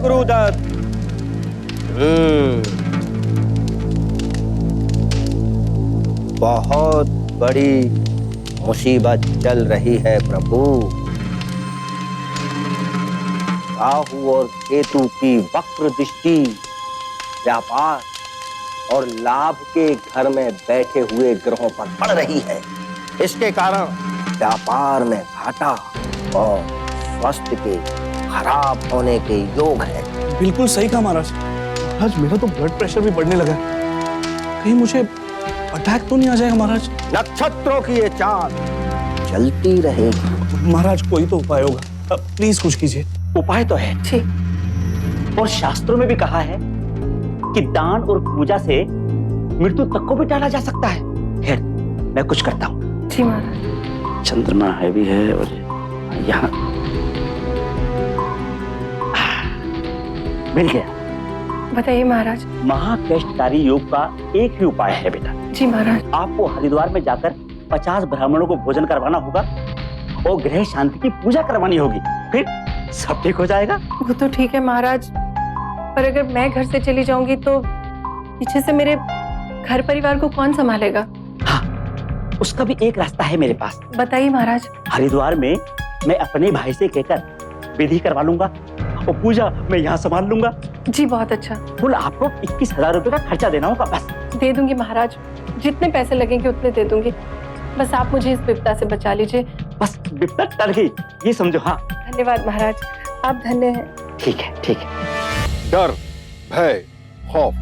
गुरुदत्त। बहुत बड़ी मुसीबत चल रही है प्रभु। राहु और केतु की वक्र दृष्टि व्यापार और लाभ के घर में बैठे हुए ग्रहों पर पड़ रही है। इसके कारण व्यापार में घाटा और स्वास्थ्य के खराब होने के योग है। बिल्कुल सही कहा महाराज। महाराज मेरा तो ब्लड प्रेशर भी बढ़ने लगा है। कहीं मुझे अटैक तो नहीं आ जाएगा महाराज? नक्षत्रों की ये चाल चलती रहेगी। महाराज कोई तो उपाय होगा, प्लीज कुछ कीजिए। उपाय तो है जी, और शास्त्रों में भी कहा है कि दान और पूजा से मृत्यु तक को भी टाला जा सकता है। खैर मैं कुछ करता हूँ। जी महाराज। चंद्रमा हैवी है और यहाँ मिल गया। बताइए महाराज। महाकष्टकारी योग का एक ही उपाय है बेटा। जी महाराज। आपको हरिद्वार में जाकर 50 ब्राह्मणों को भोजन करवाना होगा और ग्रह शांति की पूजा करवानी होगी, फिर सब ठीक हो जाएगा। वो तो ठीक है महाराज, पर अगर मैं घर से चली जाऊंगी तो पीछे से मेरे घर परिवार को कौन संभालेगा? हाँ, उसका भी एक रास्ता है मेरे पास। बताइए महाराज। हरिद्वार में मैं अपने भाई से कहकर विधि करवा लूंगा और पूजा मैं यहाँ संभाल लूंगा। जी बहुत अच्छा। कुल आपको 21,000 रुपए का खर्चा देना होगा बस। दे दूंगी महाराज, जितने पैसे लगेंगे उतने दे दूंगी। बस आप मुझे इस विपदा से बचा लीजिए। बस विपदा टल गई, ये समझो। हाँ धन्यवाद महाराज, आप धन्य हैं। ठीक है ठीक है। डर, भय, खौफ,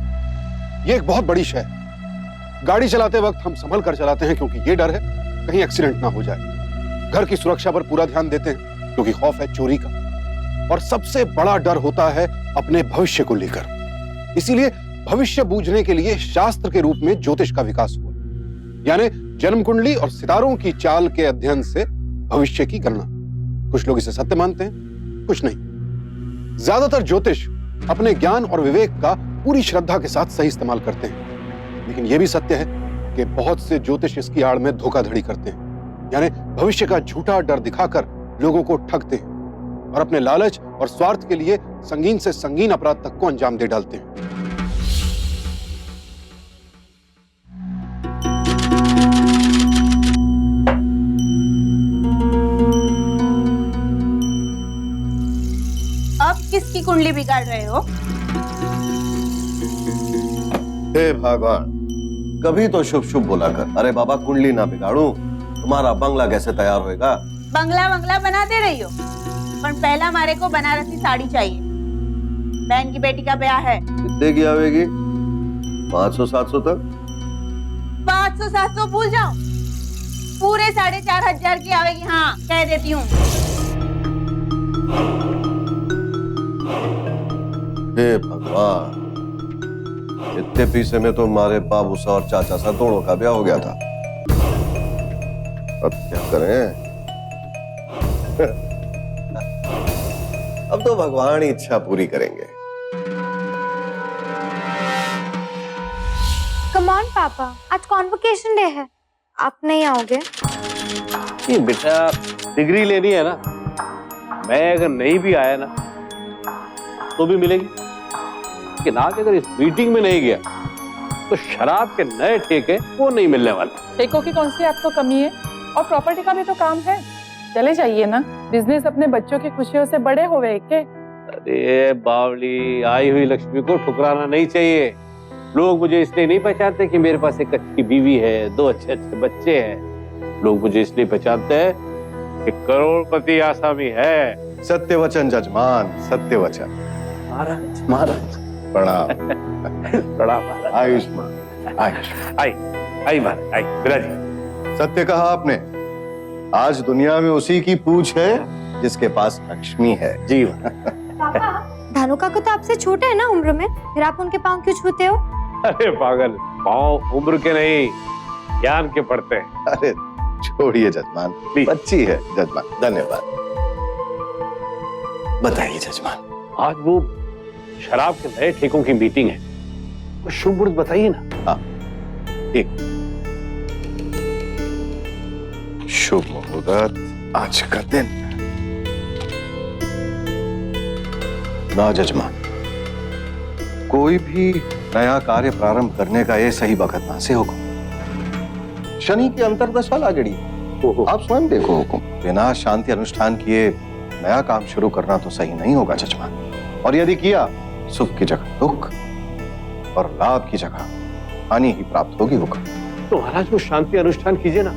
ये एक बहुत बड़ी शय है। गाड़ी चलाते वक्त हम संभल कर चलाते हैं क्योंकि ये डर है कहीं एक्सीडेंट ना हो जाए। घर की सुरक्षा पर पूरा ध्यान देते हैं क्योंकि खौफ है चोरी का। और सबसे बड़ा डर होता है अपने भविष्य को लेकर। इसीलिए भविष्य बूझने के लिए शास्त्र के रूप में ज्योतिष का विकास हुआ, यानी जन्म कुंडली और सितारों की चाल के अध्ययन से भविष्य की गणना। कुछ लोग इसे सत्य मानते हैं, कुछ नहीं। ज्यादातर ज्योतिष अपने ज्ञान और विवेक का पूरी श्रद्धा के साथ सही इस्तेमाल करते हैं, लेकिन यह भी सत्य है कि बहुत से ज्योतिष इसकी आड़ में धोखाधड़ी करते हैं, यानी भविष्य का झूठा डर दिखाकर लोगों को ठगते हैं और अपने लालच और स्वार्थ के लिए संगीन से संगीन अपराध तक को अंजाम दे डालते हैं। अब किसकी कुंडली बिगाड़ रहे हो? हे भगवान, कभी तो शुभ शुभ बोला कर। अरे बाबा कुंडली ना बिगाड़ू, तुम्हारा बंगला कैसे तैयार होएगा? बंगला बंगला बना दे रही हो, पर पहला हमारे को बनारसी साड़ी चाहिए। बहन की बेटी का ब्याह है। कितने की आवेगी? 500-700 तक? 500-700 भूल जाओ, पूरे 4,500 की आवेगी। हाँ कह देती हूँ। हे भगवान, इतने पैसे में तो हमारे बाबू सा और चाचा सा दोनों का ब्याह हो गया था। अब क्या करें? अब तो भगवान ही इच्छा पूरी करेंगे। कम ऑन पापा, आज कॉन्वोकेशन डे है, आप नहीं आओगे? नहीं बेटा, डिग्री लेनी है ना। मैं अगर नहीं भी आया ना तो भी मिलेगी, लेकिन आज अगर इस मीटिंग में नहीं गया तो शराब के नए ठेके वो नहीं मिलने वाले। ठेकों की कौन सी आपको कमी है? और प्रॉपर्टी का भी तो काम है, चले जाइए ना। बिजनेस अपने बच्चों की खुशियों से बड़े होवे के। अरे बावली, आई हुई लक्ष्मी को ठुकराना नहीं चाहिए। लोग मुझे इसलिए नहीं पहचानते कि मेरे पास एक अच्छी बीवी है, 2 अच्छे अच्छे बच्चे हैं। लोग मुझे इसलिए पहचानते हैं कि करोड़पति आसामी है। सत्य वचन जजमान, सत्य वचन। महाराज महाराज प्रणाम। प्रणाम महाराज। आयुष्मान आयुष्मान। आई महाराज, आई विराजी। सत्य कहा आपने। आज दुनिया में उसी की पूछ है जिसके पास लक्ष्मी है। जी पापा, धानु काका तो आपसे छोटे हैं ना उम्र में, फिर आप उनके पाँव क्यों छूते हो? अरे पागल, पाँव उम्र के नहीं ज्ञान के पड़ते हैं। अरे छोड़िए जजमान, बच्ची है जजमान। धन्यवाद। बताइए जजमान। आज वो शराब के नए ठेकों की मीटिंग है, वो शुभ मुहूर्त बताइए ना। हाँ ठीक, शुभ मुहूर्त आज का दिन ना जजमान, कोई भी नया कार्य प्रारंभ करने का ये सही वक्त ना से हुकुम। शनि की अंतर्दशा लागड़ी, आप स्वयं देखो हुकुम। बिना शांति अनुष्ठान किए नया काम शुरू करना तो सही नहीं होगा जजमान, और यदि किया सुख की जगह दुख और लाभ की जगह हानि ही प्राप्त होगी हुकुम। तो महाराज वो शांति अनुष्ठान कीजिए ना।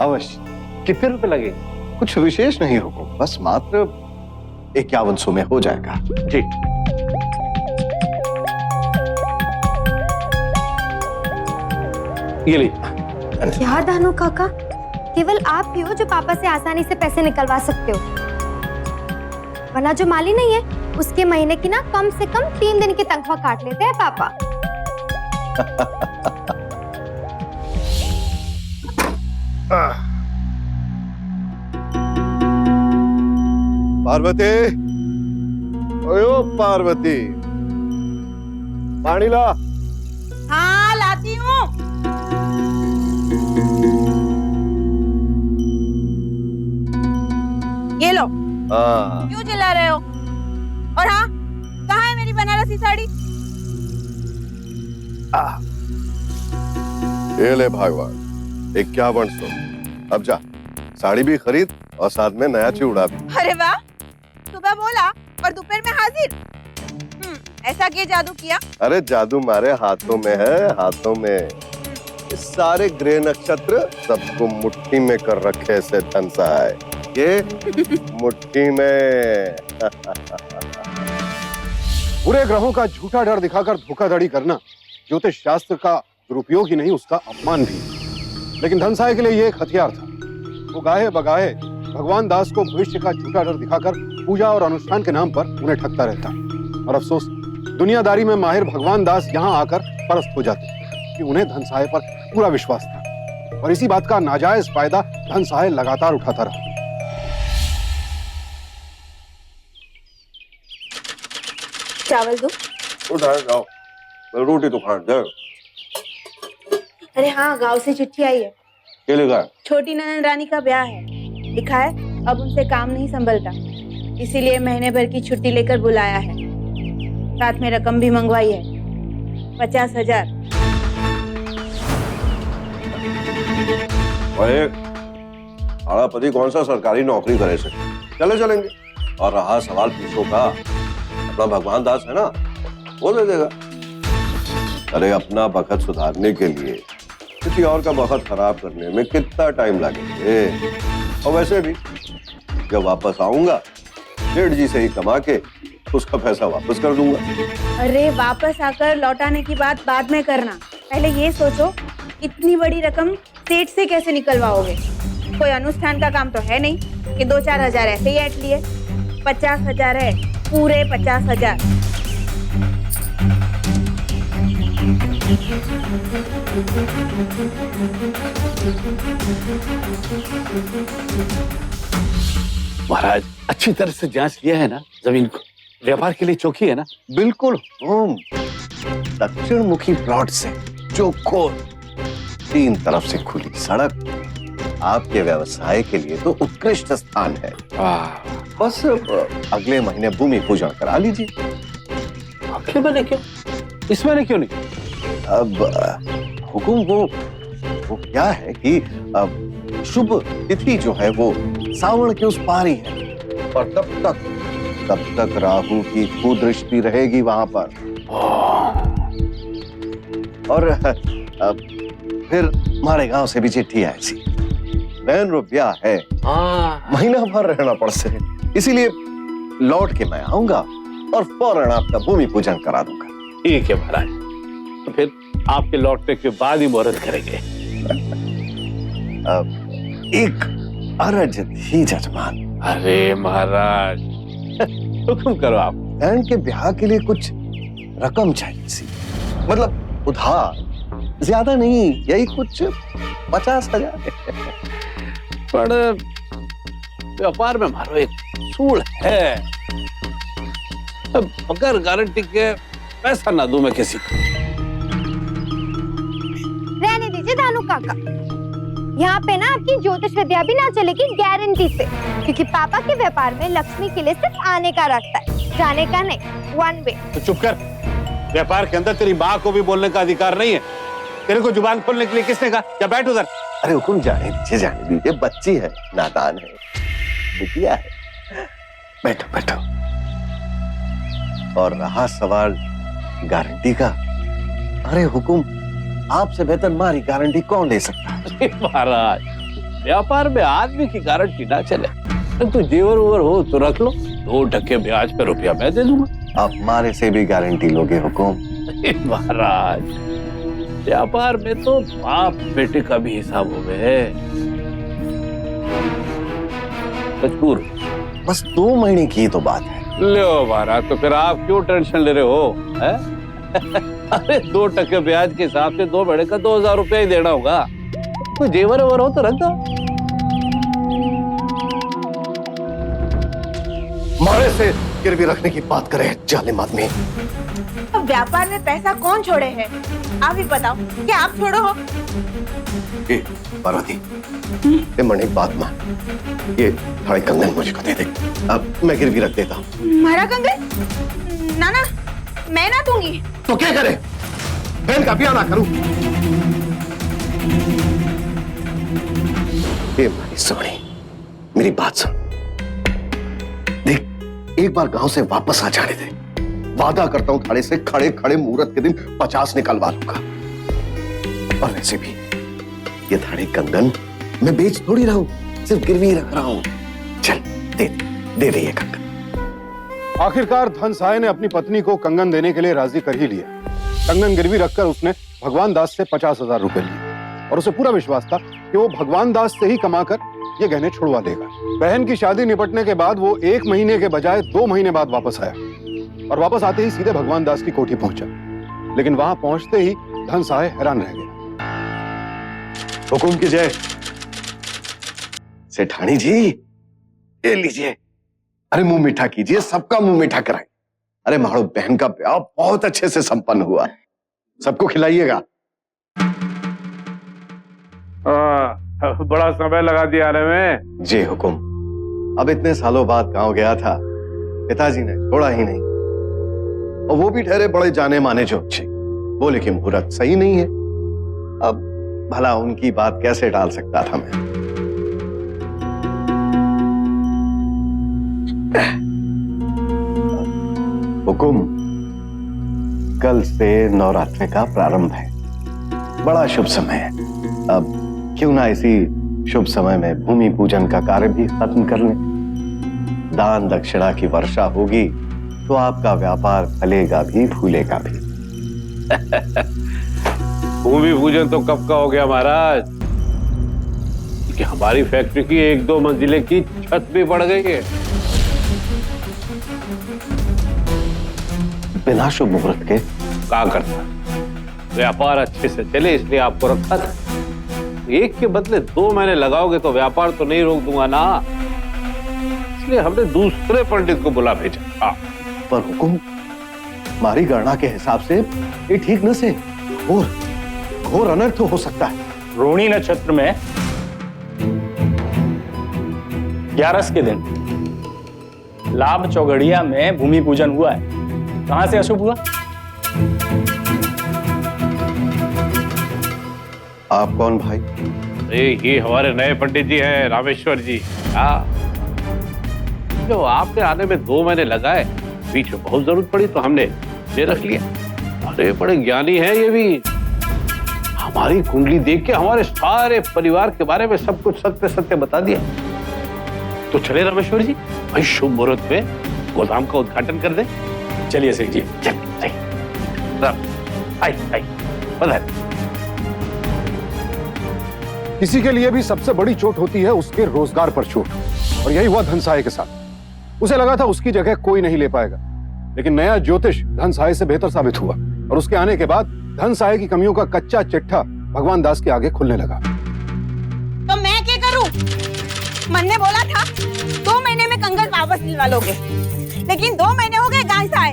अवश्य। कितने रुपए लगे? कुछ विशेष नहीं हुकुम, बस मात्र 5100 में हो जाएगा। जी। ये ली। क्या दानू काका, केवल आप ही हो जो पापा से आसानी से पैसे निकलवा सकते हो, वरना जो माली नहीं है उसके महीने की ना कम से कम 3 दिन की तनख्वाह काट लेते हैं पापा। पार्वती, ओयो पार्वती, पानी ला। हाँ लाती हूँ। ये लो। हाँ, क्यों चिल्ला रहे हो? और हाँ, कहाँ है मेरी बनारसी साड़ी? ये ले भगवान 5100। अब जा, साड़ी भी खरीद और साथ में नया चूड़ा भी। अरे वाह, सुबह बोला और दोपहर में हाजिर। ऐसा क्या जादू किया? अरे जादू मारे हाथों में है, हाथों में। इस सारे ग्रह नक्षत्र सबको मुट्ठी में कर रखे से धनसा है, ये मुट्ठी में। बुरे ग्रहों का झूठा डर दिखाकर धोखाधड़ी करना ज्योतिष शास्त्र का दुरुपयोग ही नहीं, उसका अपमान भी। लेकिन धनसाय के लिए ये एक हथियार था। वो गाहे बगाहे भगवान दास को भविष्य का झूठा डर दिखाकर पूजा और अनुष्ठान के नाम पर उन्हें ठगता रहता। और अफसोस, दुनियादारी में माहिर भगवान दास यहाँ आकर परस्त हो जाते कि उन्हें धनसाय पर पूरा विश्वास था, और इसी बात का नाजायज फायदा धनसाय लगातार उठाता रहा। चावल दो। जाओ, रोटी तो खा दे। अरे हाँ, गांव से चिट्ठी आई है। क्या लिखा है? छोटी ननद रानी का ब्याह है। लिखा है अब उनसे काम नहीं संभलता, इसीलिए महीने भर की छुट्टी लेकर बुलाया है। साथ में रकम भी मंगवाई है, 50,000। हमारा पति कौन सा सरकारी नौकरी करे से चले चलेंगे। और रहा सवाल पैसों का, अपना भगवान दास है ना, वो दे देगा। अरे अपना बखत सुधारने के लिए किसी और का बखत खराब करने में कितना टाइम लगेगा। और वैसे भी जब वापस आऊंगा सेठ जी से ही कमा के उसका पैसा वापस कर दूंगा। अरे वापस आकर लौटाने की बात बाद में करना, पहले ये सोचो इतनी बड़ी रकम सेठ से कैसे निकलवाओगे। कोई अनुष्ठान का काम तो है नहीं कि 2-4 हजार ऐसे ही ऐट लिए। 50,000 है, पूरे 50,000। महाराज अच्छी तरह से जांच किया है ना जमीन को? व्यापार के लिए चौकी है ना? बिल्कुल दक्षिण मुखी प्लॉट से चौखोर, 3 तरफ से खुली सड़क, आपके व्यवसाय के लिए तो उत्कृष्ट स्थान है। बस अगले महीने भूमि पूजन करा लीजिए। अगले महीने क्यों? इस महीने क्यों नहीं? अब हुकुम वो क्या है कि अब शुभ तिथि जो है वो सावन के उस पार ही है, और तब तक राहु की कुदृष्टि रहेगी वहां पर। और फिर हमारे गांव से भी चिट्ठी आई सी, बहन रो ब्याह है, महीना भर रहना पड़ से, इसीलिए लौट के मैं आऊंगा और फौरन आपका भूमि पूजन करा दूंगा। ठीक है महाराज, तो फिर आपके लौटने के बाद ही मुहूर्त करेंगे। एक अर्ज थी जजमान। अरे महाराज हुक्म करो आप। बहन के ब्याह के लिए कुछ रकम चाहिए सी, मतलब उधार, ज्यादा नहीं, यही कुछ 50,000। पर व्यापार में मारो एक सूल है, अब बगैर गारंटी के पैसा ना दूं मैं किसी को। रहने दीजिए दानू काका, यहाँ पे ना आपकी ज्योतिष विद्या भी ना चलेगी गारंटी से, क्योंकि पापा के व्यापार में लक्ष्मी के लिए सिर्फ आने का रास्ता है, जाने का नहीं, वन वे। तो चुप कर। व्यापार के अंदर तेरी माँ को भी बोलने का अधिकार नहीं है। तेरे को जुबान खोलने के लिए किसने कहा? या बैठ उधर। अरे हुकुम, जाने दीजिए, बच्ची है, नादान है, बिटिया है। बैठो बैठो। और रहा सवाल गारंटी का, अरे हुकुम, आपसे बेहतर हमारी गारंटी कौन ले सकता है? अरे महाराज, व्यापार में आदमी की गारंटी ना चले। तो जेवर ओवर हो तो रख लो, 2% ब्याज पे रुपया मैं दे दूंगा। आप हमारे से भी गारंटी लोगे हुकुम? महाराज, व्यापार में तो बाप बेटे का भी हिसाब हो गए। मजबूर। बस 2 महीने की तो बात है। लो महाराज, तो फिर आप क्यों टेंशन ले रहे हो? अरे 2% ब्याज के हिसाब से 2 महीने का 2000 रुपया ही देना होगा। कोई जेवर ओवर हो तो रख दो। मारे से गिरवी रखने की बात करे जालिम आदमी। अब व्यापार में पैसा कौन छोड़े है? आप ही बताओ, क्या आप छोड़ो हो? पार्वती, ये मणि बात मान, ये थाड़े कंगन मुझको दे दे, अब मैं गिरवी रख देता हूँ। मारा कंगन? ना ना, मैं ना दूंगी। तो क्या करे? बहन का ब्याह ना करूं? ये मेरी सोनी, मेरी बात सुन। देख, एक बार गांव से वापस आ जाने दे, वादा करता हूं थाड़े से खड़े खड़े मुहूर्त के दिन 50 निकलवा लूंगा। और वैसे भी ये थाड़े कंगन मैं बेच थोड़ी रहा हूं, सिर्फ गिरवी रख रहा हूं। चल दे ये कंगन। आखिरकार धन सहाय ने अपनी पत्नी को कंगन देने के लिए राजी कर ही लिया। कंगन गिरवी रखकर उसने भगवान दास से 50,000 रुपए लिए और उसे पूरा विश्वास था कि वो भगवान दास से ही कमाकर ये गहने छुड़वा लेगा। बहन की शादी निपटने के बाद वो 1 महीने के बजाय 2 महीने बाद वापस आया और वापस आते ही सीधे भगवान दास की कोठी पहुंचा। लेकिन वहां पहुंचते ही धन सहाय हैरान रह गया। हुकुम की जय। सेठानी जी, ये लीजिए। अरे मुंह मीठा कीजिए, सबका मुंह मीठा कराएं। अरे मारो, बहन का ब्याह बहुत अच्छे से संपन्न हुआ, सबको खिलाइएगा। बड़ा समय लगा दिया आने में। जी हुकुम, अब इतने सालों बाद गांव गया था, पिताजी ने छोड़ा ही नहीं, और वो भी ठहरे बड़े जाने माने जोतषी। बोले कि मुहूर्त सही नहीं है। अब भला उनकी बात कैसे टाल सकता था मैं? हुकुम, कल से नवरात्रि का प्रारंभ है, बड़ा शुभ समय है। अब क्यों ना इसी शुभ समय में भूमि पूजन का कार्य भी खत्म कर लें। दान दक्षिणा की वर्षा होगी तो आपका व्यापार फलेगा भी फूलेगा भी। भूमि पूजन तो कब का हो गया महाराज, कि हमारी फैक्ट्री की 1-2 मंजिले की छत भी बढ़ गई है। बिना शुभ मुहूर्त के क्या करता, व्यापार अच्छे से चले इसलिए आपको रखा था। एक के बदले 2 महीने लगाओगे तो व्यापार तो नहीं रोक दूंगा ना, इसलिए हमने दूसरे पंडित को बुला भेजा। पर हुकुम, हमारी गणना के हिसाब से ये ठीक न से घोर अनर्थ हो सकता है। रोहिणी नक्षत्र में 11 के दिन लाभ चौगड़िया में भूमि पूजन हुआ है, कहां से अशुभ हुआ? आप कौन भाई? अरे ये हमारे नए पंडित जी हैं, रामेश्वर जी। जो आपने आने में 2 महीने लगाए, बीच में बहुत जरूरत पड़ी तो हमने ये रख लिया। अरे बड़े ज्ञानी हैं ये भी, हमारी कुंडली देख के हमारे सारे परिवार के बारे में सब कुछ सत्य सत्य बता दिया। तो चले रामेश्वर जी, भाई शुभ मुहूर्त में गोदाम का उद्घाटन कर दे। चलिए सेठ जी, किसी के लिए भी सबसे बड़ी चोट होती है उसके रोजगार पर चोट, और यही हुआ धन सहाय के साथ। उसे लगा था उसकी जगह कोई नहीं ले पाएगा, लेकिन नया ज्योतिष धन सहाय से बेहतर साबित हुआ और उसके आने के बाद धन सहाय की कमियों का कच्चा चिट्ठा भगवान दास के आगे खुलने लगा। तो मैं क्या करूं? मन ने बोला था 2 महीने में कंगन वापस दिलवा लोगे, लेकिन 2 महीने हो गए गांव से आए,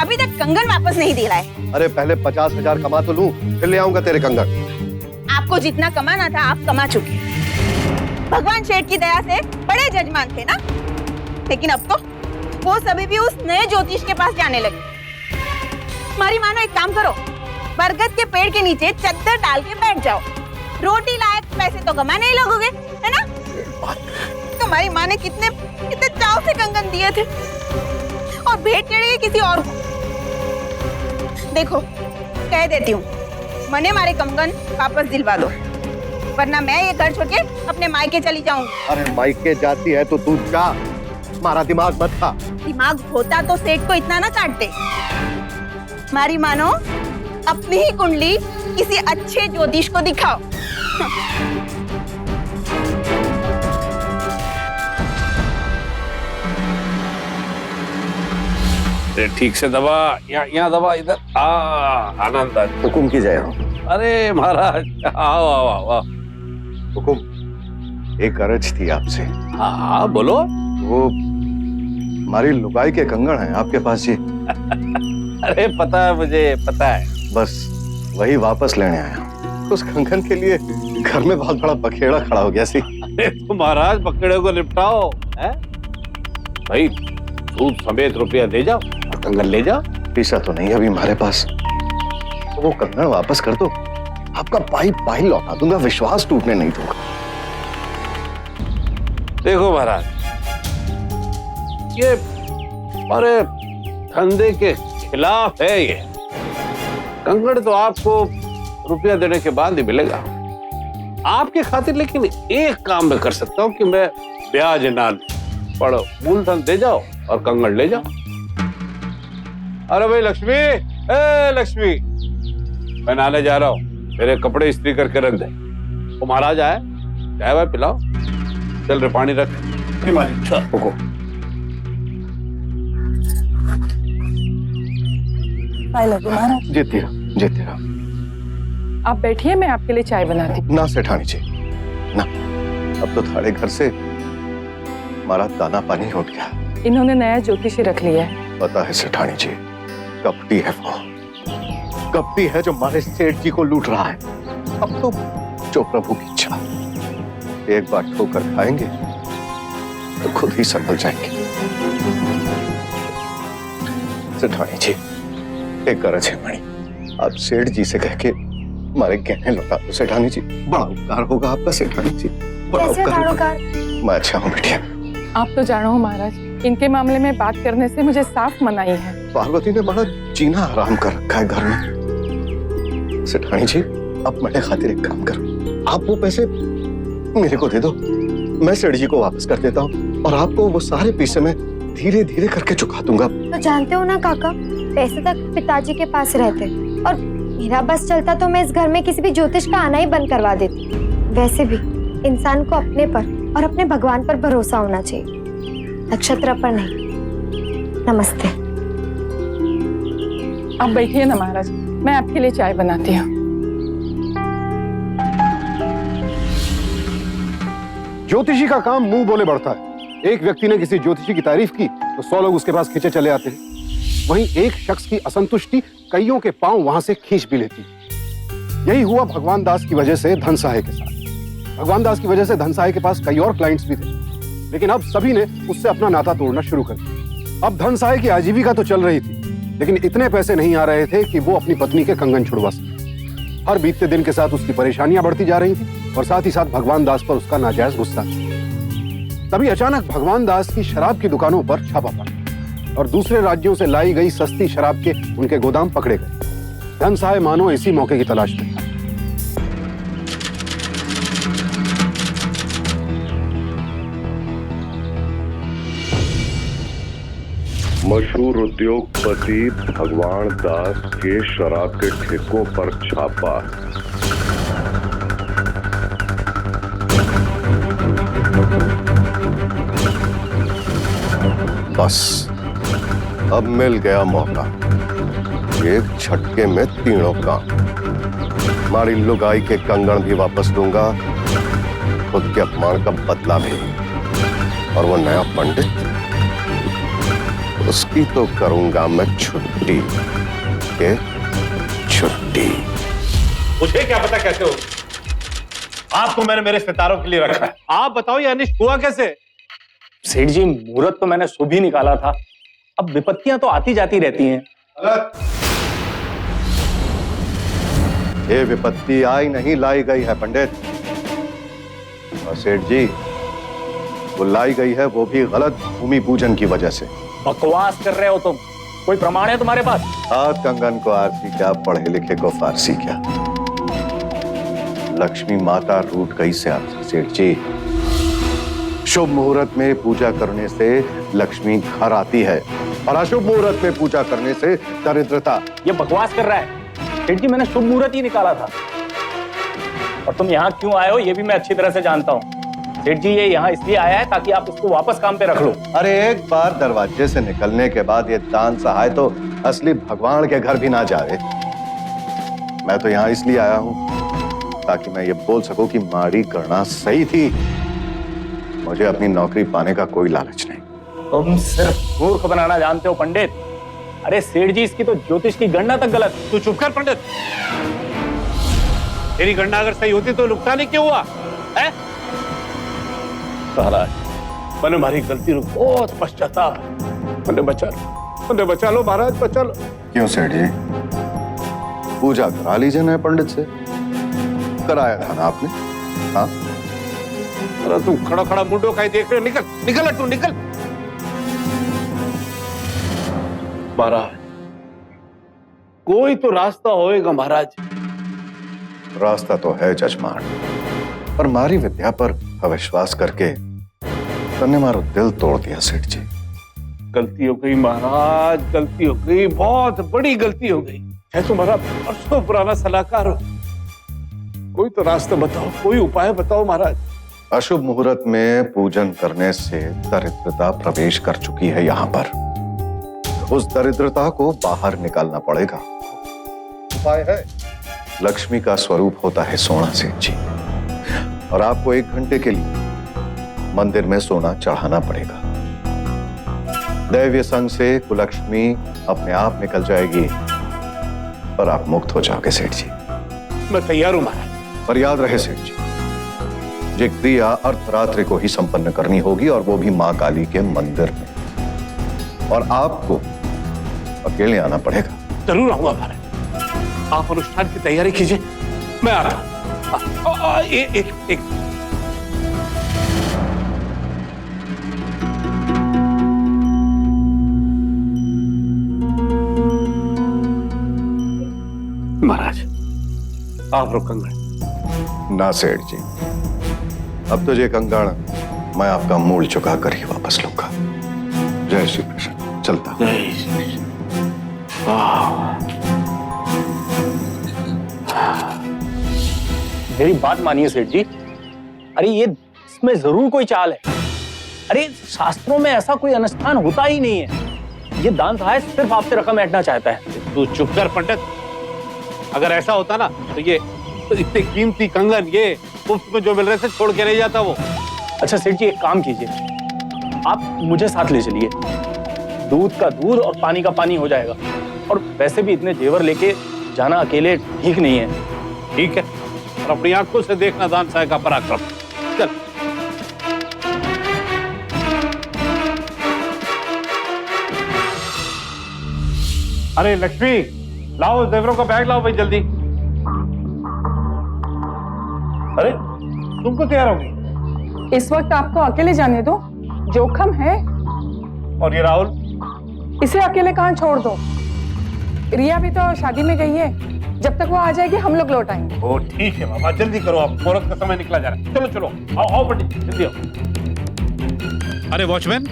अभी तक कंगन वापस नहीं दिलाए। अरे पहले 50,000 कमा तो लूं, फिर ले आऊंगा तेरे कंगन। आप आपको जितना कमाना था आप कमा चुके हैं। भगवान शेठ की दया से बड़े जजमान थे ना, लेकिन अब तो वो सभी भी उस नए ज्योतिष के पास जाने लगे। हमारी मानो एक काम करो, बरगद के पेड़ के नीचे चद्दर डाल के बैठ जाओ, रोटी लायक पैसे तो कमाने ही लगोगे, है ना? तुम्हारी माँ ने कितने कितने चाव से कंगन दिए थे और भेंट चढ़ी किसी और को। देखो कह देती हूँ, मने मारे कंगन वापस दिलवा दो, वरना मैं ये घर छोड़ के अपने मायके चली जाऊंगी। अरे मायके जाती है तो तू जा, हमारा दिमाग मत खा। दिमाग होता तो सेठ को इतना ना काटते। मारी मानो अपनी ही कुंडली किसी अच्छे ज्योतिष को दिखाओ। ठीक से दबा, यहाँ दबा, इधर। आनंद आए। हुकुम की जय हो। अरे महाराज, आओ आओ आओ आओ। हुकुम, एक अर्ज थी आपसे। हाँ बोलो। वो हमारी लुगाई के कंगन हैं आपके पास जी। अरे पता है, मुझे पता है। बस वही वापस लेने आया। उस कंगन के लिए घर में बहुत बड़ा बखेड़ा खड़ा हो गया सी। अरे तो महाराज बकड़े को निपटाओ, है भाई, सूद समेत रुपया दे जाओ और कंगन ले जाओ। पैसा तो नहीं अभी हमारे पास, तो वो कंगन वापस कर दो, आपका पाई पाई लौटा दूंगा, विश्वास टूटने नहीं दूंगा। देखो महाराज, ये हमारे धंधे के खिलाफ है। ये कंगन तो आपको रुपया देने के बाद ही मिलेगा आपके खातिर, लेकिन एक काम मैं कर सकता हूँ कि मैं ब्याज ना पढ़ो, मूलधन दे जाओ और कंगन ले जाओ। अरे भाई लक्ष्मी, ए लक्ष्मी, मैं नहाने जा रहा हूँ, मेरे कपड़े इस्त्री करके रख दे। वो महाराज आए, चाय वाय पिलाओ, चल रे पानी रख। रुको, महाराज जीती रहा। आप बैठिए, मैं आपके लिए चाय बनाती हूँ। ना सेठानी जी ना, अब तो थाड़े घर से हमारा दाना पानी उठ गया। इन्होंने नया ज्योतिषी रख लिया है। पता है सेठानी जी, कपटी है वो, कपटी है जो हमारे सेठ जी को लूट रहा है। अब तो जो प्रभु की इच्छा, एक बार ठोकर खाएंगे तो खुद ही संभल जाएंगे। सेठानी जी, एक गरज है मणि, आप सेठ जी से कह के हमारे गहने लौटा दो। सेठानी जी, बड़ा उपकार होगा आपका सेठानी जी, बड़ा उपकार। मैं अच्छा हूँ बेटिया। आप तो जानो महाराज, इनके मामले में बात करने से मुझे साफ मनाही है। पार्वती ने बड़ा जीना आराम कर रखा है घर में। सेठानी जी, आप मेरे खातिर एक काम करो, आप वो पैसे मेरे को दे दो, मैं सेठ जी को वापस कर देता हूँ और आपको वो सारे पैसे मैं धीरे धीरे करके चुका दूंगा। तो जानते हो ना काका, पैसे तक पिताजी के पास रहते, और मेरा बस चलता तो मैं इस घर में किसी भी ज्योतिष का आना ही बंद करवा देती। वैसे भी इंसान को अपने पर और अपने भगवान पर भरोसा होना चाहिए, नक्षत्र पर नहीं। नमस्ते। आप बैठिए ना महाराज, मैं आपके लिए चाय बनाती हूँ। ज्योतिषी का काम मुंह बोले बढ़ता है। एक व्यक्ति ने किसी ज्योतिषी की तारीफ की तो 100 लोग उसके पास खींचे चले आते हैं। वहीं एक शख्स की असंतुष्टि कईयों के पांव वहां से खींच भी लेती। यही हुआ भगवान दास की वजह से धन सहाय के साथ। भगवान दास की वजह से धन सहाय के पास कई और क्लाइंट्स भी थे, लेकिन अब सभी ने उससे अपना नाता तोड़ना शुरू कर दिया। अब धन सहाय की आजीविका तो चल रही थी, लेकिन इतने पैसे नहीं आ रहे थे कि वो अपनी पत्नी के कंगन छुड़वा सके। हर बीतते दिन के साथ उसकी परेशानियां बढ़ती जा रही थी और साथ ही साथ भगवान दास पर उसका नाजायज गुस्सा। तभी अचानक भगवान दास की शराब की दुकानों पर छापा पड़ा और दूसरे राज्यों से लाई गई सस्ती शराब के उनके गोदाम पकड़े गए। धन सहाय मानो इसी मौके की तलाश में था। मशहूर उद्योगपति भगवान दास के शराब के ठेकों पर छापा। बस अब मिल गया मौका, एक झटके में तीनों काम। हमारी लुगाई के कंगन भी वापस दूंगा, खुद के अपमान का बदला भी, और वो नया पंडित, उसकी तो करूंगा मैं छुट्टी के छुट्टी। मुझे क्या पता कैसे हो, आपको मैंने मेरे सितारों के लिए रखा है। आप बताओ ये अनिष्ट हुआ कैसे? सेठ जी, मुहूर्त तो मैंने शुभ ही निकाला था। अब विपत्तियां तो आती जाती रहती हैं। ये विपत्ति आई नहीं लाई गई है पंडित। और सेठ जी, वो लाई गई है वो भी गलत भूमि पूजन की वजह से। बकवास कर रहे हो तुम। कोई प्रमाण है तुम्हारे पास? हाथ कंगन को आरसी क्या, पढ़े लिखे को फारसी क्या। लक्ष्मी माता रूठ गई से आपसे सेठ जी। शुभ मुहूर्त में पूजा करने से लक्ष्मी घर आती है और अशुभ मुहूर्त में पूजा करने से दरिद्रता। ये बकवास कर रहा है सेठ जी। मैंने शुभ मुहूर्त ही निकाला था। और तुम यहाँ क्यों आए हो ये भी मैं अच्छी तरह से जानता हूँ। सेठ जी, ये यहाँ इसलिए आया है ताकि आप इसको वापस काम पे रख लो। अरे एक बार दरवाजे से निकलने के बाद ये दान सहाय तो असली भगवान के घर भी ना जाए। मैं तो यहाँ इसलिए आया हूँ ताकि मैं ये बोल सकूं कि माड़ी गणना सही थी। मुझे अपनी नौकरी पाने का कोई लालच नहीं। तुम सिर्फ मूर्ख बनाना जानते हो पंडित। अरे सेठ जी, इसकी तो ज्योतिष की गणना तक गलत। तू चुप कर पंडित। तेरी गणना अगर सही होती तो नुकसान ही क्यों हुआ है? महाराज, मैंने हमारी गलती को बहुत पश्चाताप। मैंने बचा लो महाराज, बचा लो। क्यों सेठ जी, पूजा करा लीजिए नए पंडित से। कराया था ना आपने? हाँ, अरे तू खड़ा खड़ा मुंडो का ही देख रहे। निकल निकल तू, निकल। महाराज, कोई तो रास्ता होएगा महाराज। रास्ता तो है जजमान, पर मारी विद्या पर अविश्वास करके तन्ने मारो दिल तोड़ दिया सेठ जी। गलती हो गई महाराज, गलती हो गई, बहुत बड़ी गलती हो गई। है तुम्हारा परसों पुराना सलाहकार हो। कोई तो रास्ता बताओ, कोई उपाय बताओ महाराज। अशुभ मुहूर्त में पूजन करने से दरिद्रता प्रवेश कर चुकी है यहाँ पर। उस दरिद्रता को बाहर निकालना पड़ेगा। उपाय है, लक्ष्मी का स्वरूप होता है सोना सेठ जी, और आपको 1 घंटे के लिए मंदिर में सोना चढ़ाना पड़ेगा। दैवीय संग से कुलक्ष्मी अपने आप निकल जाएगी और आप मुक्त हो जाओगे सेठ जी। मैं तैयार हूं महाराज। पर याद रहे सेठ जी, ये क्रिया अर्धरात्रि को ही संपन्न करनी होगी और वो भी मां काली के मंदिर में। और आपको अकेले आना पड़ेगा। जरूर आऊंगा महाराज। आप अनुष्ठान की तैयारी कीजिए, मैं आ रहा हूं। एक महाराज, आप रो कंगन। ना सेठ जी, अब तो ये कंगन मैं आपका मूल चुका कर ही वापस लूंगा। जय श्री कृष्ण। चलता हूं। जय श्री कृष्ण। वाह, मेरी बात मानिए सेठ जी। अरे ये इसमें जरूर कोई चाल है। अरे शास्त्रों में ऐसा कोई अनुष्ठान होता ही नहीं है। ये दान सहाय सिर्फ आपसे रकम ऐंठना चाहता है। तू चुप कर पंडित। अगर ऐसा होता ना तो ये तो इतने कीमती कंगन ये मुफ्त में जो मिल रहे थे छोड़ के नहीं जाता वो। अच्छा सेठ जी, एक काम कीजिए, आप मुझे साथ ले चलिए। दूध का दूध और पानी का पानी हो जाएगा। और वैसे भी इतने जेवर लेके जाना अकेले ठीक नहीं है। ठीक है, और अपनी आंखों से देखना दान सहाय का पराक्रम। चल। अरे लक्ष्मी, लाओ जेवरों का बैग लाओ भाई जल्दी। अरे तुमको तैयार होगी? इस वक्त आपको अकेले जाने दो, जोखम है। और ये राहुल? इसे अकेले कहाँ छोड़ दो। रिया भी तो शादी में गई है। जब तक वो आ जाएगी हम लोग लौट आएंगे। ओ ठीक है बाबा, जल्दी करो, आप मुहूर्त का समय निकला जा रहा है। चलो चलो, आओ आओ पंडित जी, जल्दी आओ। अरे वॉचमैन।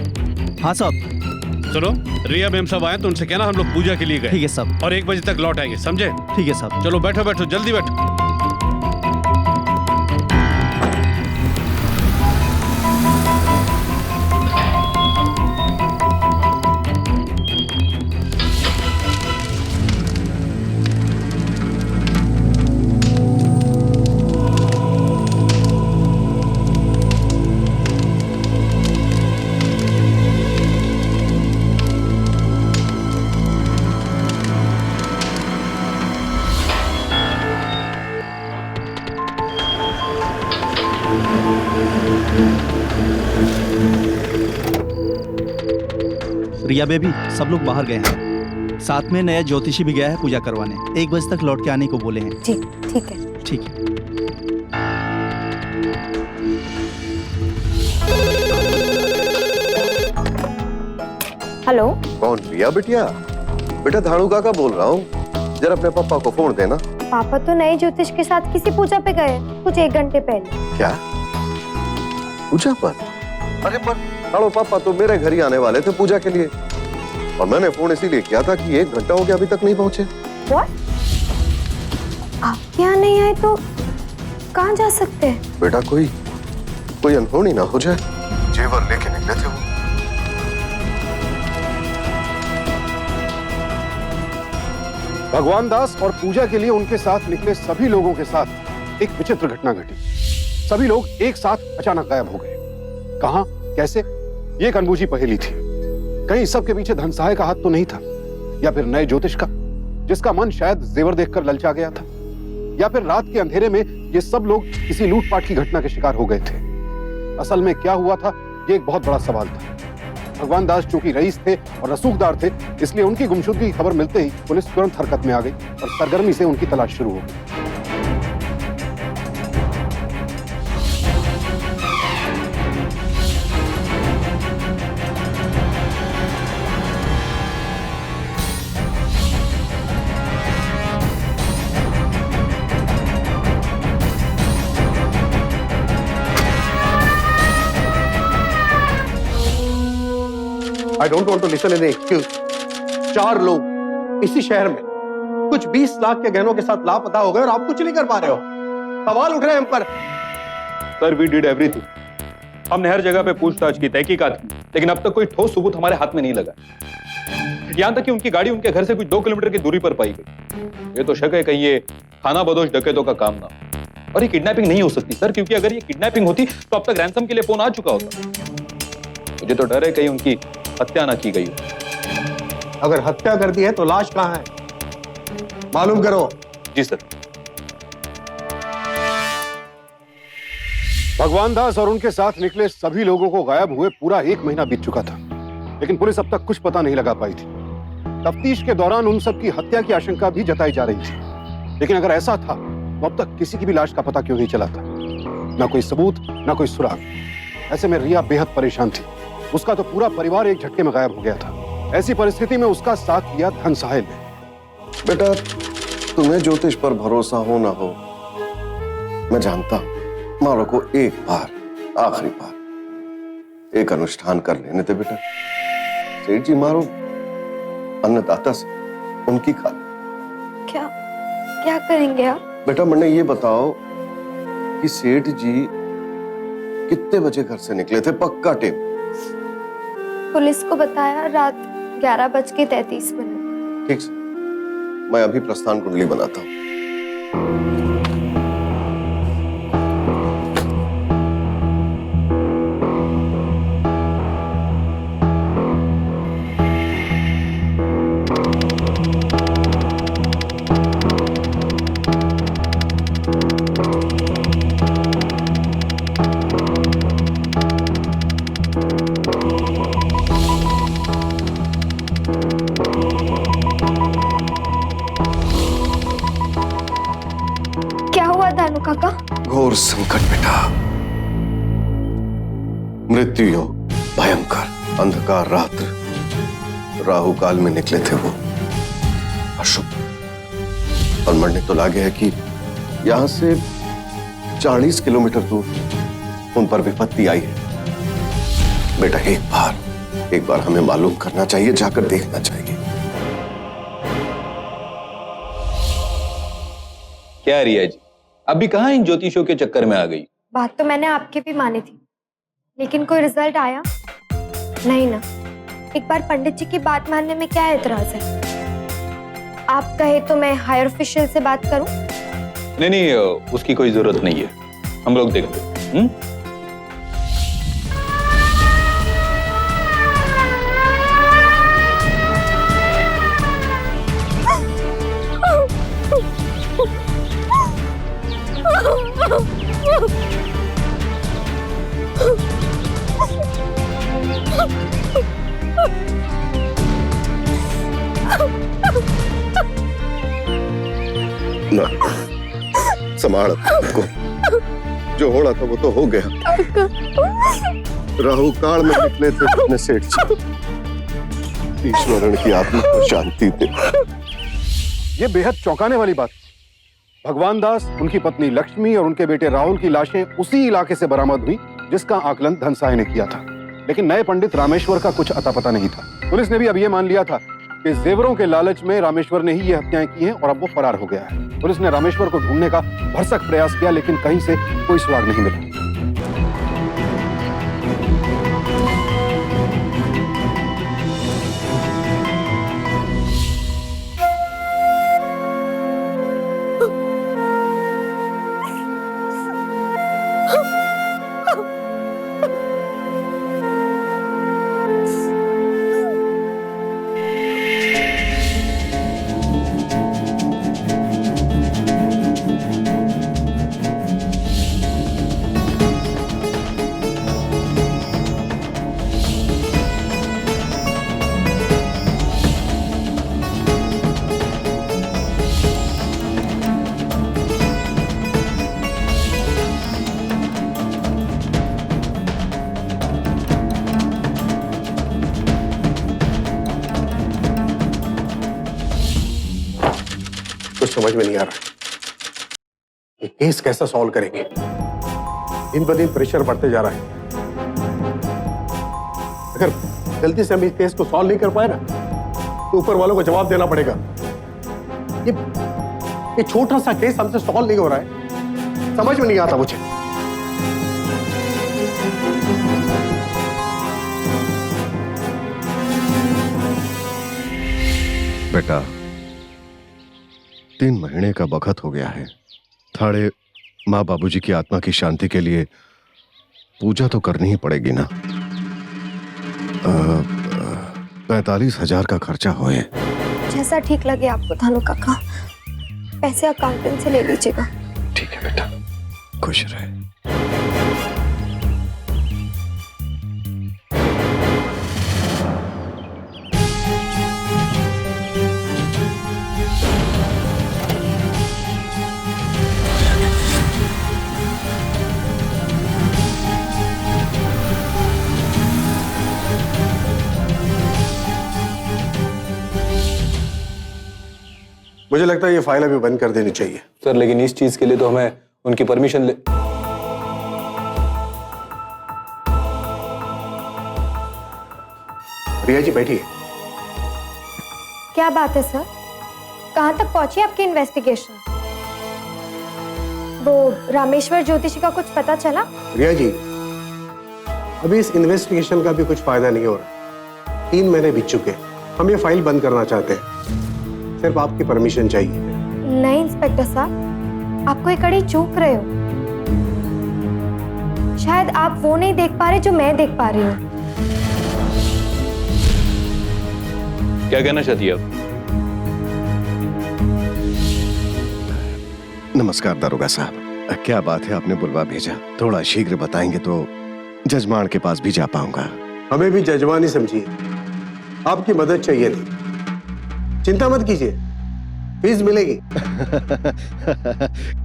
हाँ साहब। सुनो, रिया मैम साहब आए तो उनसे कहना हम लोग पूजा के लिए गए। ठीक है साहब। और 1 बजे तक लौट आएंगे, समझे? ठीक है साहब। चलो बैठो बैठो, जल्दी बैठो। रिया बेबी, सब लोग बाहर गए हैं। साथ में नया ज्योतिषी भी गया है पूजा करवाने। 1 बजे तक लौट के आने को बोले हैं। ठीक है। ठीक है। हेलो। कौन? रिया बिटिया? बेटा धाणु काका बोल रहा हूँ, जरा अपने पापा को फोन देना। पापा तो नए ज्योतिष के साथ किसी पूजा पे गए कुछ 1 घंटे पहले। क्या पूजा पर? अरे पर धाणु पापा तो मेरे घर ही आने वाले थे पूजा के लिए, और मैंने फोन इसीलिए किया था कि 1 घंटा हो गया अभी तक नहीं पहुंचे। What? आप यहाँ नहीं आए तो कहाँ जा सकते हैं? बेटा कोई अनहोनी ना हो जाए, जेवर लेके निकले थे वो। भगवान दास और पूजा के लिए उनके साथ निकले सभी लोगों के साथ एक विचित्र घटना घटी। सभी लोग एक साथ अचानक गायब हो गए। कहां, कैसे, ये एक अनबूझी पहेली थी। कहीं सबके पीछे धन सहाय का हाथ तो नहीं था, या फिर नए ज्योतिष का, जिसका मन शायद जेवर देखकर ललचा गया था, या फिर रात के अंधेरे में ये सब लोग किसी लूटपाट की घटना के शिकार हो गए थे। असल में क्या हुआ था, ये एक बहुत बड़ा सवाल था। भगवान दास चूंकि रईस थे और रसूखदार थे, इसलिए उनकी गुमशुदगी की खबर मिलते ही पुलिस तुरंत हरकत में आ गई और सरगर्मी से उनकी तलाश शुरू हो गई। I don't want to listen any excuse. 4 लोग इसी शहर में कुछ 20 लाख के गहनों के साथ लापता हो गए और आप कुछ नहीं कर पा रहे हो। सवाल उठ रहे हैं हम पर। Sir, we did everything. हमने हर जगह पे पूछताछ की, तहकीकात की, लेकिन अब तक कोई ठोस सबूत हमारे हाथ में नहीं लगा। यहां तक कि उनकी गाड़ी उनके घर से कुछ 2 किलोमीटर की दूरी पर पाई गई। ये तो शक है कहीं ये खाना बदोश डकैतों का काम ना। और ये किडनैपिंग नहीं हो सकती सर, क्योंकि अगर ये किडनैपिंग होती तो अब तक रैंसम के लिए फोन आ चुका होता। मुझे तो डर है कहीं उनकी हत्या ना की गई हो। अगर हत्या कर दी है तो लाश कहां है, मालूम करो। जी सर। भगवान दास और उनके साथ निकले सभी लोगों को गायब हुए पूरा 1 महीना बीत चुका था, लेकिन पुलिस अब तक कुछ पता नहीं लगा पाई थी। तफ्तीश के दौरान उन सब की हत्या की आशंका भी जताई जा रही थी, लेकिन अगर ऐसा था तो अब तक किसी की भी लाश का पता क्यों नहीं चला था? ना कोई सबूत, ना कोई सुराग। ऐसे में रिया बेहद परेशान थी। उसका तो पूरा परिवार एक झटके में गायब हो गया था। ऐसी परिस्थिति में उसका साथ दिया धन सहाय ने। बेटा, तुम्हें ज्योतिष पर भरोसा हो ना हो, मैं जानता हूं। मारो को एक बार, आखिरी बार एक अनुष्ठान कर लेने थे बेटा। सेठ जी मारो अन्नदाता से उनकी खा। क्या करेंगे आप? बेटा मैंने ये बताओ कि सेठ जी कितने बजे घर से निकले थे? पक्का टाइम। पुलिस को बताया रात 11:33। ठीक से, मैं अभी प्रस्थान कुंडली बनाता हूं। काका? घोर संकट बेटा, मृत्यु योग, भयंकर अंधकार रात्र, राहु काल में निकले थे वो। अशुभ। और मरने तो लागे है कि यहां से 40 किलोमीटर दूर उन पर विपत्ति आई है। बेटा एक बार हमें मालूम करना चाहिए, जाकर देखना चाहिए। क्या रिया जी, अभी कहां इन ज्योतिषों के चक्कर में आ गई? बात तो मैंने आपकी भी मानी थी, लेकिन कोई रिजल्ट आया नहीं ना। एक बार पंडित जी की बात मानने में क्या एतराज है? आप कहे तो मैं हायर ऑफिशियल से बात करूं? नहीं, उसकी कोई जरूरत नहीं है, हम लोग देखते हैं। अपना संभाल को, जो होना था वो तो हो गया। राहु काल में निकले थे अपने सेठ जी। ईश्वरन की आत्मा को शांति दे। ये बेहद चौंकाने वाली बात। भगवान दास, उनकी पत्नी लक्ष्मी और उनके बेटे राहुल की लाशें उसी इलाके से बरामद हुई जिसका आकलन धनसाय ने किया था। लेकिन नए पंडित रामेश्वर का कुछ अता पता नहीं था। पुलिस ने भी अब यह मान लिया था कि जेवरों के लालच में रामेश्वर ने ही ये हत्याएं की हैं और अब वो फरार हो गया है। पुलिस ने रामेश्वर को ढूंढने का भरसक प्रयास किया, लेकिन कहीं से कोई सुराग नहीं मिला। कुछ समझ में नहीं आ रहा ये केस कैसा सॉल्व करेंगे। दिन ब दिन प्रेशर बढ़ते जा रहा है। अगर जल्दी से हम इस केस को सॉल्व नहीं कर पाए ना तो ऊपर वालों को जवाब देना पड़ेगा। ये छोटा सा केस हमसे सॉल्व नहीं हो रहा है, समझ में नहीं आता मुझे। बेटा 3 महीने का वक्त हो गया है। थाड़े माँ बाबूजी की आत्मा की शांति के लिए पूजा तो करनी ही पड़ेगी ना। 45,000 का खर्चा होए। जैसा ठीक लगे आपको धानु काका, पैसे अकाउंटेंट से ले लीजिएगा। ठीक है बेटा, खुश रहे। मुझे लगता है ये फाइल अभी बंद कर देनी चाहिए सर, लेकिन इस चीज के लिए तो हमें उनकी परमिशन ले। रिया जी बैठिए। क्या बात है सर, कहाँ तक पहुंची आपकी इन्वेस्टिगेशन? वो रामेश्वर ज्योतिषी का कुछ पता चला? रिया जी, अभी इस इन्वेस्टिगेशन का भी कुछ फायदा नहीं हो रहा। 3 महीने बीत चुके, हम ये फाइल बंद करना चाहते हैं। सिर्फ आपकी परमिशन चाहिए। नहीं इंस्पेक्टर साहब, आप कोई कड़ी चूक रहे हो। शायद आप वो नहीं देख पा रहे जो मैं देख पा रही हूँ। क्या कहना चाहती है आप? नमस्कार दारोगा साहब, क्या बात है आपने बुलवा भेजा? थोड़ा शीघ्र बताएंगे तो जजमान के पास भी जा पाऊंगा। हमें भी जजमान ही समझिए, आपकी मदद चाहिए थी। चिंता मत कीजिए, फीस मिलेगी।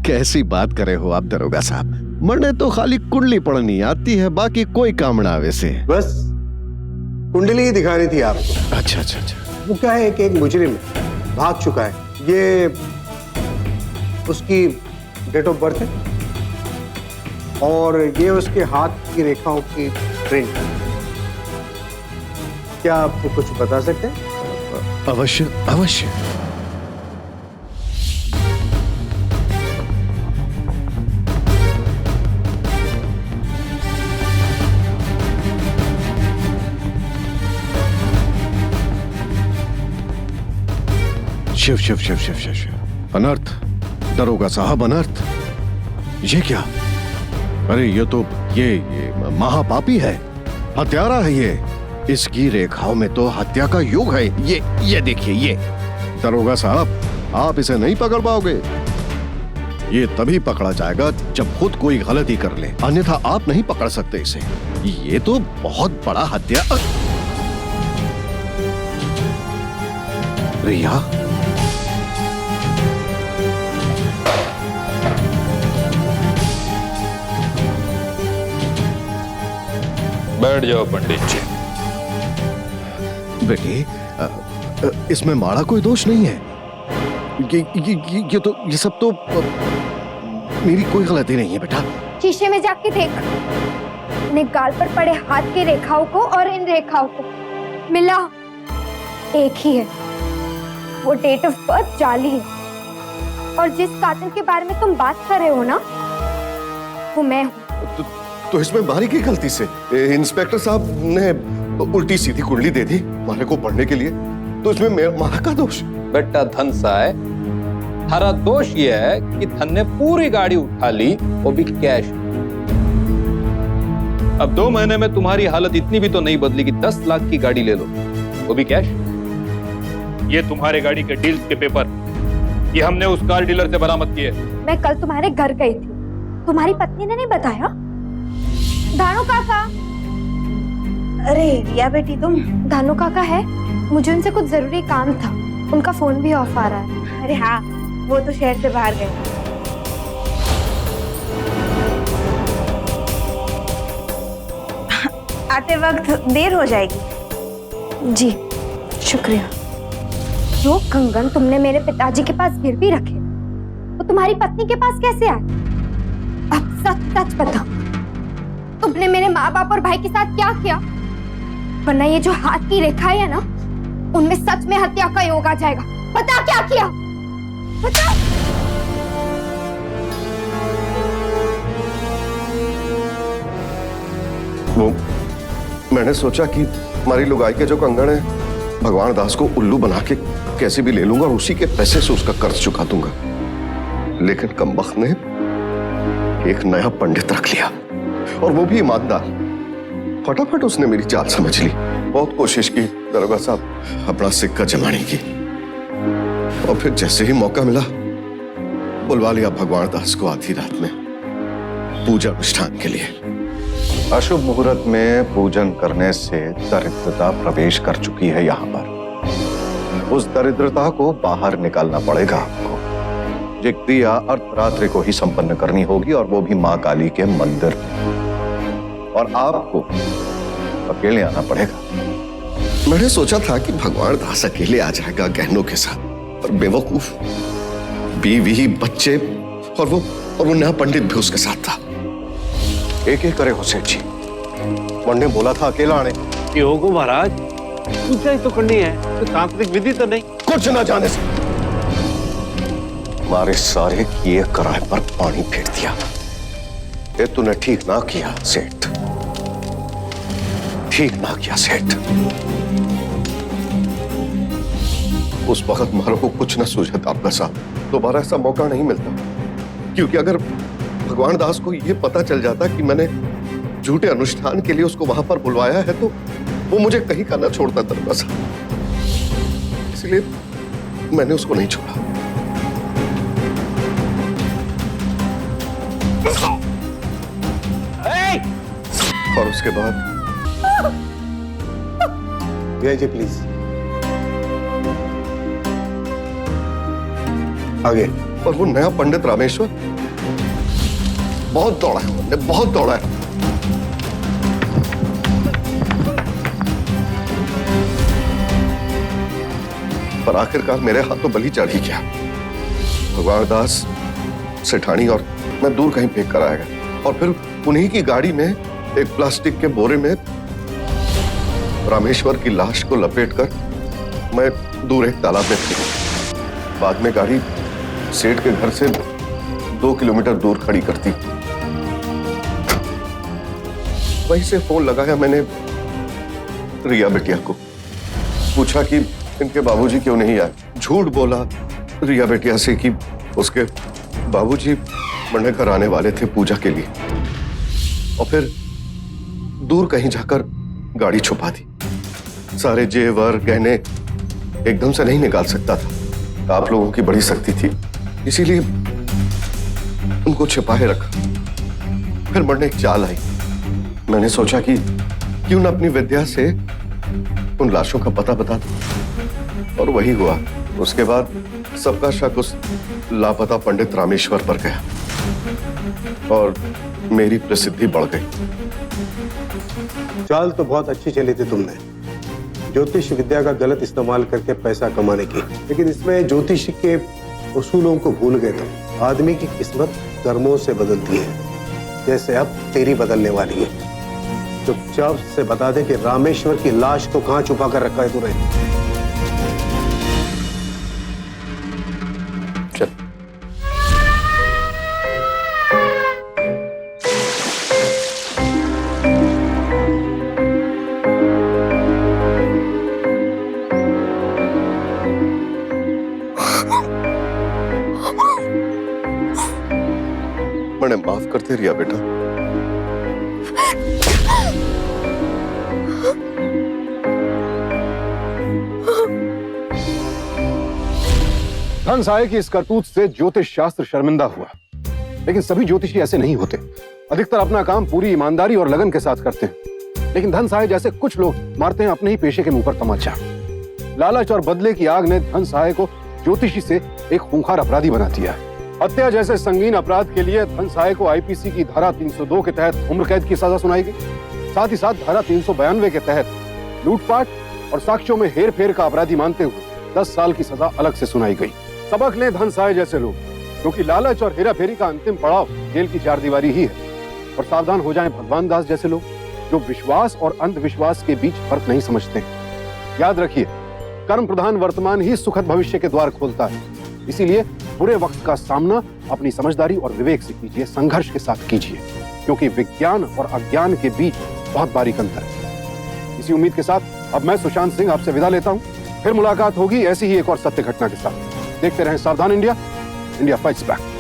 कैसी बात करे हो आप दरोगा साहब, मरने तो खाली कुंडली पढ़नी आती है, बाकी कोई काम ना वैसे। बस कुंडली ही दिखानी थी आपको। अच्छा अच्छा अच्छा। वो क्या है कि एक मुजरिम भाग चुका है, ये उसकी डेट ऑफ बर्थ है और ये उसके हाथ की रेखाओं की प्रिंट। क्या आप कुछ बता सकते हैं? अवश्य अवश्य। शिव शिव शिव शिव शिव शिव। अनर्थ दरोगा साहब, अनर्थ। ये क्या? अरे ये तो ये महापापी है, हत्यारा है ये। इसकी रेखाओं में तो हत्या का योग है। ये देखिए ये। दरोगा साहब, आप इसे नहीं पकड़ पाओगे। ये तभी पकड़ा जाएगा जब खुद कोई गलती कर ले, अन्यथा आप नहीं पकड़ सकते इसे। ये तो बहुत बड़ा हत्या। रिया, बैठ जाओ पंडित जी। बेटी, इसमें माड़ा कोई दोष नहीं है। ये सब तो मेरी कोई गलती नहीं है बेटा। शीशे में जाके देख, अपने गाल पर पड़े हाथ की रेखाओं को और इन रेखाओं को मिला एक ही है। वो डेट ऑफ बर्थ जाली है, और जिस कातिल के बारे में तुम बात कर रहे हो ना, वो मैं हूँ। तो इसमें मारी की गलती से इंस्पेक्टर साहब ने उल्टी सीधी कुंडली दे दी मारे को पढ़ने के लिए, तो इसमें मारा का दोष? बेटा धनसा है, हमारा दोष ये है कि धन ने पूरी गाड़ी उठा ली, वो भी कैश। अब 2 महीने में तुम्हारी हालत इतनी भी तो नहीं बदली कि 10 लाख की गाड़ी ले लो, वो भी कैश। ये तुम्हारे गाड़ी के डील्स के पेपर, ये हमने उस कार डीलर से बरामद किए। मैं कल तुम्हारे घर गई थी, तुम्हारी पत्नी ने नहीं बताया? धानु काका। अरे रिया बेटी तुम? धानु काका है, मुझे उनसे कुछ जरूरी काम था, उनका फोन भी ऑफ आ रहा है। अरे हाँ, वो तो शहर से बाहर गए। आते वक्त देर हो जाएगी। जी शुक्रिया। जो कंगन तुमने मेरे पिताजी के पास गिरवी रखे, वो तुम्हारी पत्नी के पास कैसे आए? अब सच सच बताओ, तुमने मेरे माँ बाप और भाई के साथ क्या किया? वरना ये जो हाथ की रेखाएं है ना, उनमें सच में हत्या का योग आ जाएगा। बता क्या किया, बता। वो मैंने सोचा कि हमारी लुगाई के जो कंगन है, भगवान दास को उल्लू बना के कैसे भी ले लूंगा और उसी के पैसे से उसका कर्ज चुका दूंगा। लेकिन कमबख्त ने एक नया पंडित रख लिया, और वो भी ईमानदार। फटाफट उसने मेरी चाल समझ ली। बहुत कोशिश की दरोगा साहब अपना सिक्का जमाने की, और फिर जैसे ही मौका मिला बुलवा लिया भगवान दास को आधी रात में पूजा अनुष्ठान के लिए। अशुभ मुहूर्त में पूजन करने से दरिद्रता प्रवेश कर चुकी है यहाँ पर। उस दरिद्रता को बाहर निकालना पड़ेगा आपको। ये क्रिया अर्धरात्रि को ही संपन्न करनी होगी, और वो भी माँ काली के मंदिर में, और आपको अकेले आना पड़ेगा। मैंने सोचा था कि भगवान दास अकेले आ जाएगा गहनों के साथ, और बेवकूफ बीवी, बच्चे और वो नया पंडित भी उसके साथ था। एक एक करे हो सेठ जी, ने बोला था अकेला आने। ये होगो महाराज, पूजा ही तो करनी है, तो तांत्रिक विधि तो नहीं। कुछ ना जाने से हमारे सारे किए कराए पर पानी फेर दिया। ये तूने ठीक ना किया सेठ, ठीक ना किया सेठ। उस वक्त मारो को कुछ ना सूझता आपका साहब, दोबारा ऐसा मौका नहीं मिलता। क्योंकि अगर भगवान दास को यह पता चल जाता कि मैंने झूठे अनुष्ठान के लिए उसको वहां पर बुलवाया है, तो वो मुझे कहीं का ना छोड़ता दरोगा साहब। इसलिए मैंने उसको नहीं छोड़ा। और उसके बाद जी प्लीज आगे। और वो नया पंडित रामेश्वर बहुत दौड़ा है, उन्होंने बहुत दौड़ा है। पर आखिरकार मेरे हाथों बलि चढ़ ही गया। भगवान दास, सेठानी और मैं दूर कहीं फेंक कर आएगा, और फिर उन्हीं की गाड़ी में एक प्लास्टिक के बोरे में रामेश्वर की लाश को लपेटकर मैं दूर एक तालाब में फेंक। बाद में गाड़ी सेठ के घर से 2 किलोमीटर दूर खड़ी करती। वहीं से फोन लगाया मैंने रिया बेटिया को, पूछा कि इनके बाबूजी क्यों नहीं आए। झूठ बोला रिया बेटिया से कि उसके बाबूजी मंडे घर आने वाले थे पूजा के लिए, और फिर दूर कहीं जाकर गाड़ी छुपा दी। सारे जेवर गहने एकदम से नहीं निकाल सकता था, आप लोगों की बड़ी शक्ति थी, इसीलिए उनको छिपाए रखा। फिर मन में एक चाल आई, मैंने सोचा कि क्यों न अपनी विद्या से उन लाशों का पता बता दूं, और वही हुआ। उसके बाद सबका शक उस लापता पंडित रामेश्वर पर गया और मेरी प्रसिद्धि बढ़ गई। चाल तो बहुत अच्छी चली थी तुमने, ज्योतिष विद्या का गलत इस्तेमाल करके पैसा कमाने की, लेकिन इसमें ज्योतिष के उसूलों को भूल गए तुम। आदमी की किस्मत कर्मों से बदलती है, जैसे अब तेरी बदलने वाली है। चुपचाप से बता दे कि रामेश्वर की लाश को कहां छुपा कर रखा है तूने। चल। मैंने माफ करते रिया बेटा। धन सहाय की इस करतूत से ज्योतिष शास्त्र शर्मिंदा हुआ, लेकिन सभी ज्योतिषी ऐसे नहीं होते। अधिकतर अपना काम पूरी ईमानदारी और लगन के साथ करते हैं, लेकिन धन सहाय जैसे कुछ लोग मारते हैं अपने ही पेशे के मुंह पर तमाचा। लालच और बदले की आग ने धन सहाय को ज्योतिषी से एक खूंखार अपराधी बना दिया। हत्या जैसे संगीन अपराध के लिए धन सहाय को आईपीसी की धारा 302 के तहत उम्र कैद की सजा सुनाई गई। साथ ही साथ धारा 392 के तहत लूटपाट और साक्ष्यों में हेरफेर का अपराधी मानते हुए 10 साल की सजा अलग से सुनाई गई। सबक लें धन सहाय जैसे लोग, क्योंकि लालच और हेराफेरी का अंतिम पड़ाव जेल की चारदीवारी ही है। और सावधान हो जाएं भगवान दास जैसे लोग, जो विश्वास और अंधविश्वास के बीच फर्क नहीं समझते हैं। याद रखिए, कर्म प्रधान वर्तमान ही सुखद भविष्य के द्वार खोलता है। इसीलिए बुरे वक्त का सामना अपनी समझदारी और विवेक से कीजिए, संघर्ष के साथ कीजिए, क्योंकि विज्ञान और अज्ञान के बीच बहुत बारीक अंतर है। इसी उम्मीद के साथ अब मैं सुशांत सिंह आपसे विदा लेता हूं। फिर मुलाकात होगी ऐसी ही एक और सत्य घटना के साथ। देखते रहें सावधान इंडिया, इंडिया फाइट्स बैक।